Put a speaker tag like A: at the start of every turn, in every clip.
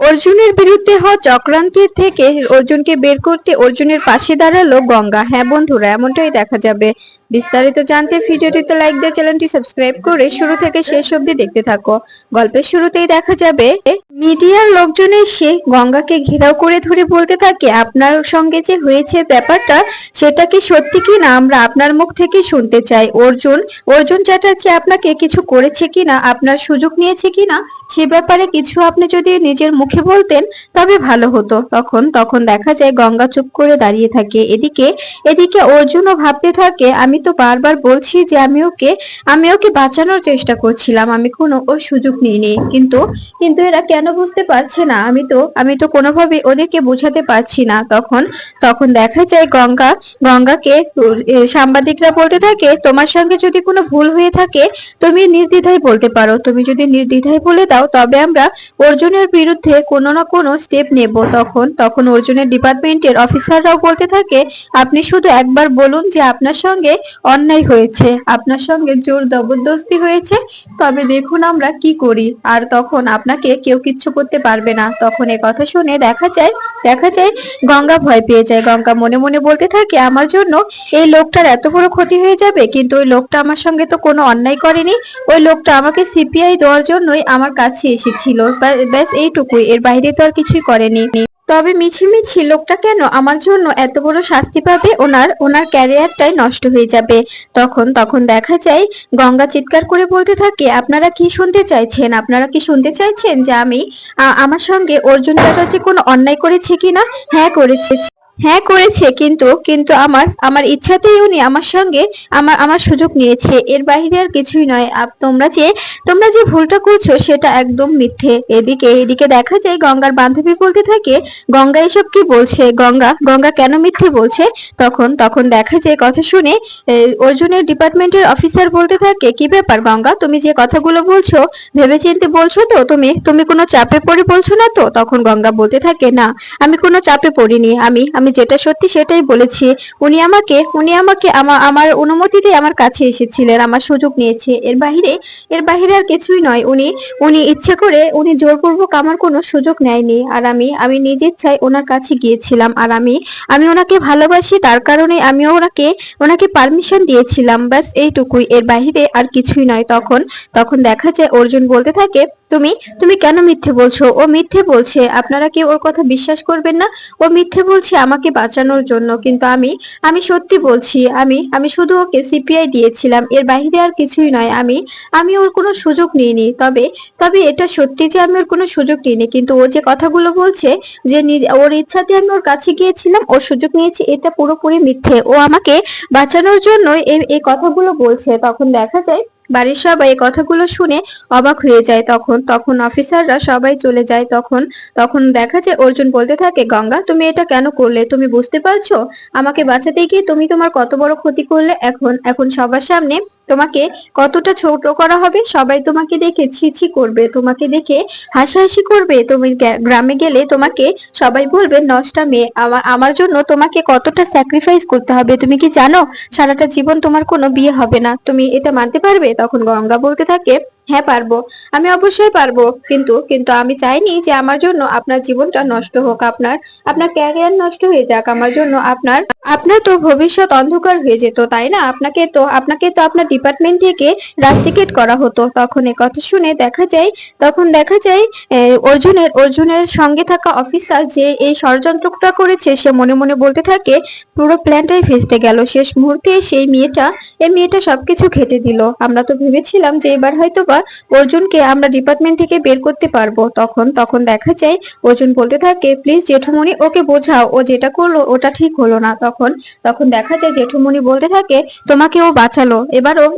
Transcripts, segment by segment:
A: অর্জুনের বিরুদ্ধে হওয়া চক্রান্তের থেকে অর্জুনকে বের করতে অর্জুনের পাশে দাঁড়ালো গঙ্গা। হ্যাঁ বন্ধুরা, এমনটাই দেখা যাবে। বিস্তারিত জানতে ভিডিওটিতে লাইক দিয়ে চ্যানেলটি সাবস্ক্রাইব করে শুরু থেকে শেষ অবধি দেখতে থাকো। গল্পের শুরুতেই দেখা যাবে মিডিয়ার লোকজন এসে গঙ্গাকে ঘেরাও করে ধরে বলতে থাকে, আপনার সঙ্গে যে হয়েছে ব্যাপারটা সেটা কি সত্যি কি না আমরা আপনার মুখ থেকে শুনতে চাই। অর্জুন অর্জুন চ্যাটার্জি আপনাকে কিছু করেছে কিনা, আপনার সুযোগ নিয়েছে কিনা সে ব্যাপারে কিছু আপনি যদি নিজের মুখে বলতেন তবে ভালো হতো। তখন তখন দেখা যায় গঙ্গা চুপ করে দাঁড়িয়ে থাকে। এদিকে এদিকে অর্জুনও ভাবতে থাকে, আমি তো বারবার বলছি যে আমি ওকে বাঁচানোর চেষ্টা করছিলাম, আমি কোনো ওর সুযোগ নিইনি, কিন্তু কিন্তু এরা কেন বুঝতে পারছে না, আমি তো কোনোভাবে ওদেরকে বোঝাতে পারছি না। তখন তখন দেখা যায় গঙ্গাকে সাংবাদিকরা বলতে থাকে, তোমার সঙ্গে যদি কোনো ভুল হয়ে থাকে তুমি নির্দ্বিধায় বলতে পারো, তুমি যদি নির্দ্বিধায় বলে দাও তবে আমরা অর্জুনের বিরুদ্ধে কোনো না কোনো স্টেপ নেব। তখন তখন অর্জুনের ডিপার্টমেন্টের অফিসাররাও বলতে থাকে, আপনি শুধু একবার বলুন যে আপনার সঙ্গে অন্যায় হয়েছে, আপনার সঙ্গে জোর জবরদস্তি হয়েছে, তবে দেখুন আমরা কি করি, আর তখন আপনাকে কেউ কিচ্ছু করতে পারবে না। তখন এ কথা শুনে দেখা যায় গঙ্গা ভয় পেয়ে যায়। গঙ্গা মনে মনে বলতে থাকে, আমার জন্য এই লোকটার এত বড় ক্ষতি হয়ে যাবে, কিন্তু ওই লোকটা আমার সঙ্গে তো কোনো অন্যায় করেনি, ওই লোকটা আমাকে সিপিআই দেওয়ার জন্যই আমার কাছে এসেছিল, ব্যাস এইটুকুই, এর বাইরে তো আর কিছুই করেনি। তবে মিছিমিছি লোকটা কেন আমার জন্য এত বড় শাস্তি পাবে, ওনার ওনার ক্যারিয়ারটাই নষ্ট হয়ে যাবে। তখন তখন দেখা যায় গঙ্গা চিৎকার করে বলতে থাকে, আপনারা কি শুনতে চাইছেন, আপনারা কি শুনতে চাইছেন যে আমি আমার সঙ্গে অর্জুন চ্যাটার্জি কোনো অন্যায় করেছে কিনা? হ্যাঁ করেছে, কিন্তু কিন্তু আমার আমার ইচ্ছাতেই উনি আমার সঙ্গে আমার সুযোগ নিয়েছে, এর বাইরে আর কিছুই নয়। তোমরা যে ভুলটা করছো সেটা একদম মিথ্যে। এদিকে দেখা যায় গঙ্গার বান্ধবী বলতে থাকে, গঙ্গা এসব কি বলছে, গঙ্গা গঙ্গা কেন মিথ্যে বলছে? তখন তখন দেখা যায় কথা শুনে অর্জুনের ডিপার্টমেন্টের অফিসার বলতে থাকে, কি ব্যাপার গঙ্গা, তুমি যে কথাগুলো বলছো ভেবেচিন্তে বলছো তো, তুমি তুমি কোনো চাপে পড়ে বলছো না তো? তখন গঙ্গা বলতে থাকে, না আমি কোনো চাপে পড়িনি, আমি যেটা সত্যি সেটাই বলেছি। উনি আমাকে আমার অনুমতিতে আমার কাছে এসেছিলেন, আমার সুযোগ নিয়েছে, এর বাইরে আর কিছুই নয়। উনি উনি ইচ্ছে করে উনি জোরপূর্বক আমার কোনো সুযোগ নেয়নি, আর আমি নিজের ইচ্ছায় ওনার কাছে গিয়েছিলাম, আর আমি ওনাকে ভালোবাসি, তার কারণে আমি ওনাকে ওনাকে পারমিশন দিয়েছিলাম, ব্যাস এইটুকুই, এর বাইরে আর কিছুই নয়। তখন তখন দেখা যায় অর্জুন বলতে থাকে, তুমি তুমি কেন মিথ্যে বলছো? ও মিথ্যে বলছে, আপনারা কি ওর কথা বিশ্বাস করবেন না? ও মিথ্যে বলছে আমাকে বাঁচানোর জন্য, কিন্তু আমি আমি সত্যি বলছি, আমি শুধু ওকে সিপিআই দিয়েছিলাম, এর বাইরে আর কিছুই নয়। আমি ওর কোনো সুযোগ নিইনি, তবে তবে এটা সত্যি যে আমি ওর কোনো সুযোগ নিইনি, কিন্তু ও যে কথাগুলো বলছে যে ওর ইচ্ছাতে আমি ওর কাছে গিয়েছিলাম, ওর সুযোগ নিয়েছি, এটা পুরোপুরি মিথ্যে। ও আমাকে বাঁচানোর জন্য এই কথাগুলো বলছে। তখন দেখা যায় বাড়ির সবাই এই কথাগুলো শুনে অবাক হয়ে যায়। তখন তখন অফিসাররা সবাই চলে যায়। তখন তখন দেখা যায় অর্জুন বলতে থাকে, গঙ্গা তুমি এটা কেন করলে, তুমি বুঝতে পারছো আমাকে বাঁচাতে গিয়ে তুমি তোমার কত বড় ক্ষতি করলে? এখন এখন সবার সামনে তোমাকে কতটা ছোট করা হবে, সবাই তোমাকে দেখে ছি ছি করবে, তোমাকে দেখে হাসাহাসি করবে, তুমি গ্রামে গেলে তোমাকে সবাই বলবে নষ্টা মেয়ে। আমার জন্য তোমাকে কতটা স্যাক্রিফাইস করতে হবে তুমি কি জানো? সারাটা জীবন তোমার কোনো বিয়ে হবে না, তুমি এটা মানতে পারবে? তখন গঙ্গা বলতে থাকে, হ্যাঁ পারবো, আমি অবশ্যই পারবো, কিন্তু কিন্তু আমি চাইনি যে আমার জন্য আপনার জীবনটা নষ্ট হোক, আপনার আপনার ক্যারিয়ার নষ্ট হয়ে যাক, আমার জন্য আপনার আপনার তো ভবিষ্যৎ অন্ধকার হয়ে যেত, তাই না? আপনাকে তো আপনার ডিপার্টমেন্ট থেকে রাস্টিকেট করা হতো। তখন এ কথা শুনে দেখা যায় অর্জুনের সঙ্গে থাকা অফিসার যে এই ষড়যন্ত্রটা করেছে সে মনে মনে বলতে থাকে, পুরো প্ল্যানটাই ভেস্তে গেল, শেষ মুহূর্তে সেই মেয়েটা সবকিছু ঘেঁটে দিল। আমরা তো ভেবেছিলাম যে এবার হয়তোবা অর্জুনকে আমরা ডিপার্টমেন্ট থেকে বের করতে পারবো। তখন তখন দেখা যায় অর্জুন বলতে থাকে, প্লিজ জেঠুমনি ওকে বোঝাও, ও যেটা করলো ওটা ঠিক হলো না। তখন তখন দেখা যায় জেঠুমনি বলতে থাকে, তোমাকে ও বাঁচালো,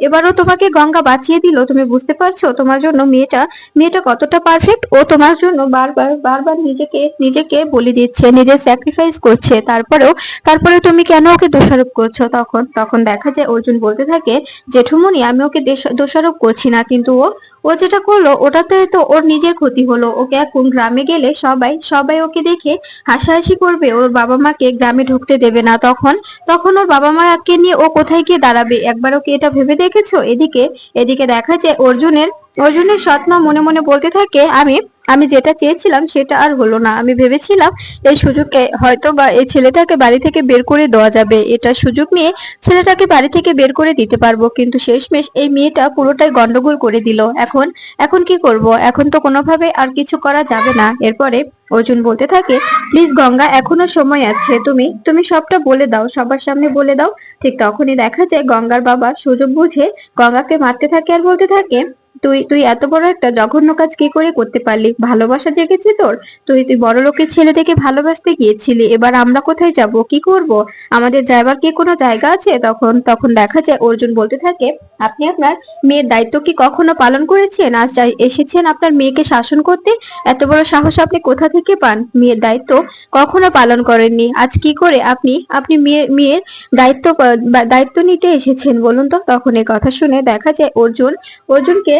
A: এবারও তোমাকে গঙ্গা বাঁচিয়ে দিল, তুমি বুঝতে পারছো তোমার জন্য মেয়েটা কতটা পারফেক্ট? ও তোমার জন্য বারবার বারবার নিজেকে নিজেকে বলি দিচ্ছে, নিজের স্যাক্রিফাইস করছে, তারপরে তুমি কেন ওকে দোষারোপ করছো? তখন তখন দেখা যায় অর্জুন বলতে থাকে, জেঠুমনি আমি ওকে দোষারোপ করছি না, কিন্তু ও ও যেটা করলো ওটাতে তো ওর নিজের ক্ষতি হলো। ওকে এখন গ্রামে গেলে সবাই সবাই ওকে দেখে হাসাহাসি করবে, ওর বাবা মাকে গ্রামে ঢুকতে দেবে না। তখন তখন ওর বাবা মাকে নিয়ে ও কোথায় গিয়ে দাঁড়াবে? একবার ওকে এটা ভেবে দেখেছো? এদিকে এদিকে দেখা যায় অর্জুনের সৎ মা মনে মনে বলতে থাকে, আমি আমি যেটা চেয়েছিলাম সেটা আর হলো না। আমি ভেবেছিলাম এই সুযোগে হয়তো বা এই ছেলেটাকে বাড়ি থেকে বের করে দেওয়া যাবে, এটা সুযোগ নিয়ে ছেলেটাকে বাড়ি থেকে বের করে দিতে পারবো, কিন্তু শেষমেশ এই মেয়েটা পুরোটাই গন্ডগোল করে দিল। এখন এখন কি করব? এখন তো কোনোভাবে আর কিছু করা যাবে না। এরপরে অর্জুন বলতে থাকে, প্লিজ গঙ্গা, এখনো সময় আছে, তুমি তুমি সবটা বলে দাও, সবার সামনে বলে দাও। ঠিক তখনই দেখা যায় গঙ্গার বাবা সুযোগ বুঝে গঙ্গাকে মারতে থাকে আর বলতে থাকে, তুই তুই এত বড় একটা জঘন্য কাজ কি করে করতে পারলি? ভালোবাসা জেগেছে তোর? তুই তুই বড় লোকের ছেলে থেকে ভালোবাসতে গিয়েছিলি, এবার আমরা কোথায় যাব, কি করব? আমাদের যাইবার কি কোনো জায়গা আছে? তখন তখন দেখা যায় অর্জুন বলতে থাকে, আপনি আপনার মেয়ের দায়িত্ব কি কখনো পালন করেছেন? আজ এসেছেন আপনার মেয়েকে শাসন করতে? এত বড় সাহস আপনি কোথা থেকে পান? মেয়ের দায়িত্ব কখনো পালন করেননি, আজ কি করে আপনি আপনি মেয়ের দায়িত্ব নিতে এসেছেন বলুন তো? তখন এই কথা শুনে দেখা যায় অর্জুনকে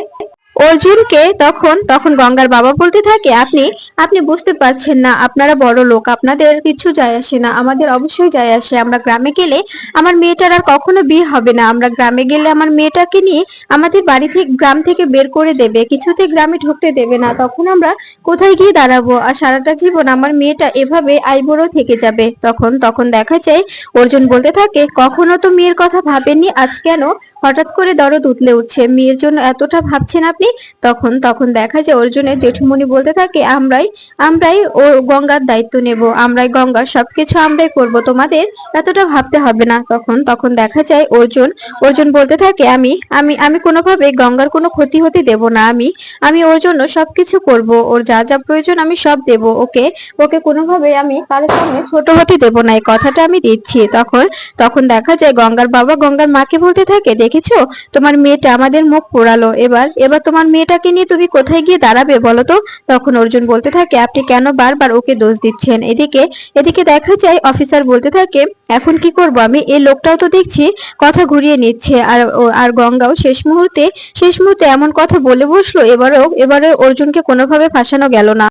A: অর্জুনকে তখন তখন গঙ্গার বাবা বলতে থাকে, আপনি আপনি বুঝতে পারছেন না, আপনারা বড় লোক, আপনাদের কিছু যায় আসে না, আমাদের অবশ্যই যায় আসে। আমরা গ্রামে গেলে আমার মেয়েটার আর কখনো বিয়ে হবে না। আমরা গ্রামে গেলে আমার মেয়েটাকে নিয়ে আমাদের বাড়ি থেকে গ্রাম থেকে বের করে দেবে, কিছুতে গ্রামে ঢুকতে দেবে না। তখন আমরা কোথায় গিয়ে দাঁড়াবো? আর সারাটা জীবন আমার মেয়েটা এভাবে আইবুড়ো থেকে যাবে। তখন তখন দেখা যায় অর্জুন বলতে থাকে, কখনো তো মেয়ের কথা ভাবেননি, আজ কেন হঠাৎ করে দরদ উতলে উঠছে? মেয়ের জন্য এতটা ভাবছেন আপনি? তখন তখন দেখা যায় অর্জুনের জেঠুমনি বলতে থাকে, আমরাই আমরাই ও গঙ্গার দায়িত্ব নেব, আমরাই গঙ্গার সবকিছু আমরাই করব, তোমাদের এতটা ভাবতে হবে না। তখন তখন দেখা যায় অর্জুন বলতে থাকে, আমি আমি আমি কোনোভাবে গঙ্গার কোনো ক্ষতি হতে দেব না। আমি আমি ওর জন্য সবকিছু করব, ওর যা যা প্রয়োজন আমি সব দেব, ওকে ওকে কোনোভাবে আমি কারোর সামনে ছোট হতে দেব না, এই কথাটা আমি দিচ্ছি। তখন তখন দেখা যায় গঙ্গার বাবা গঙ্গার মাকে বলতে থাকে, দেখেছো তোমার মেয়েটা আমাদের মুখ পোড়ালো, এবার এবার তোমার মেয়েটাকে নিয়ে তুমি কোথায় গিয়ে দাঁড়াবে বলো তো? তখন অর্জুন বলতে থাকে, আপনি কেন বারবার ওকে দোষ দিচ্ছেন? এদিকে এদিকে দেখা যায় অফিসার বলতে থাকে, এখন কি করব আমি? এই লোকটাও তো দেখছি কথা ঘুরিয়ে নিচ্ছে, আর গঙ্গাও শেষ মুহূর্তে এমন কথা বলে বসলো, এবারে অর্জুনকে কোনোভাবে ফাঁসানো গেল না।